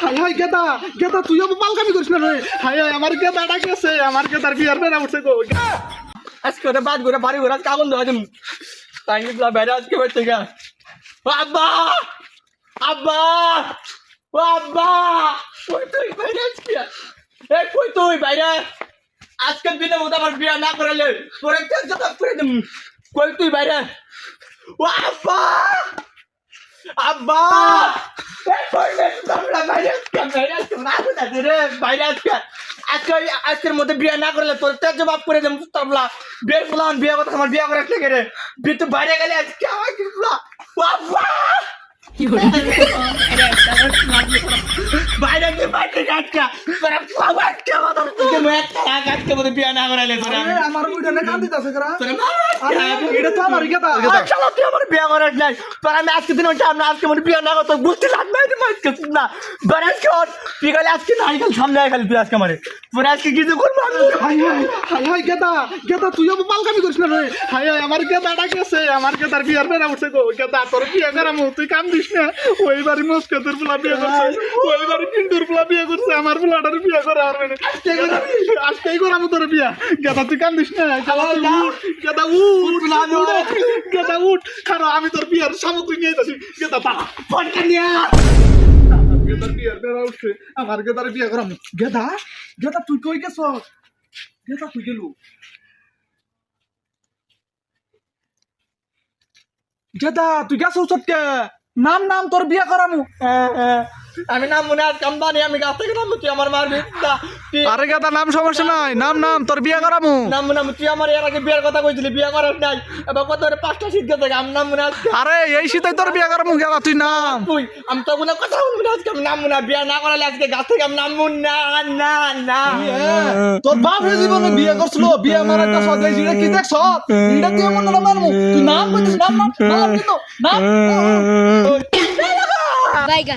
High high গেদা গেদা তুই পালকামি করিস না রে হাই হাই আমার গেদাটা গেছে আমার গেদার বিয়ার বেড়া উঠছে গো আজকে ওটা বাদ করে বাড়ি ঘোরা কাগজ দেওয়া দিম তাই বাইরে আজকে বেড়তে গা আব্বা আব্বা ও আব্বা কই তুই বাইরে আজকে এই কই তুই বাইরে আজকের দিনে মতো আমার বিয়া না করালে তোরে তেল করে দিম কই তুই বাইরে ও আব্বা আব্বা এই কই রে তোমরা বাইরে আজকে না করে রে বাইরে আজকের মধ্যে বিয়া না করলে তোর তেল জবাব করে দিম তোমরা বিয়ের প্ল্যান বিয়া কথা আমার বিয়া করে রাখতে গেলে বিয়ে তো বাইরে গেলে আজকে আমার কি প্ল্যান ও আব্বা বাইরে গিয়ে বাইরে আজকে তোরা খাবার খাওয়া দাও তুই মে আজকে মধ্যে বিয়া না করালে তোরা আমার বুইটা না কান্দিত আছে করা তোরা আরে এটা তো আমার গেদা চলো তুই আমার বিয়া করার নাই তোরা আমি আজকে দিন আমরা আজকে মধ্যে বিয়া না করতে বুঝতে লাগ নাই আজকে না বারাস কর তুই গেলে আজকে নাই গেল সামনে আয় খালি তুই আজকে আমারে তোরা আজকে কিছু করবো হাই হাই হাই হাই গেদা গেদা তুই পালকামি করিস না রে হাই হাই আমার গেদাটা গেছে আমার গেদার বিয়ার বেড়া উঠছে গো গেদা তোর বিয়া করামু তুই কাম দিস না ওই বাড়ি মস্কাতের পোলা বিয়া করছে ওই বাড়ি কিন্তুর পোলা বিয়া করছে আমার পোলাটার বিয়া করা আর মানে আজকেই করামু তোর বিয়া গেদা তুই কাম দিস না গেদা উঠ গেদা উঠ কারণ আমি তোর বিয়ার সামগ্রী নিয়ে যাচ্ছি গেদা পা ফোনটা নিয়ে গেদার বিয়ার বেড়া উঠছে আমার গেদার বিয়া করামু গেদা গেদা তুই কই গেছ গেদা তুই গেলু গেদা তুই গেছ সত্যি নাম নাম তোর বিয়া করামু আমি নাম মনে আজ কামদানি আমি গাছ থেকে নাম তুই আমার মারবি আরে গেদা নাম সমস্যা নাই নাম নাম তোর বিয়া করামু নাম মনে তুই আমার এর আগে বিয়ার কথা কইছিলি বিয়া করার নাই এবার কত পাঁচটা শীত গেছে আমি নাম মনে আজকে আরে এই শীতে তোর বিয়া করামু গেদা তুই নাম তুই আমি তো মনে কথা বলবি না আজকে আমি নাম মনে বিয়া না করালে আজকে গাছ থেকে আমি নাম না না না তোর বাপ হে জীবনে বিয়ে করছিল বিয়ে আমার একটা সদাই জিরে কি দেখছ এটা তুই মনে না মারমু তুই নাম কইছিস নাম নাম নাম কিন্তু নাম Baigan.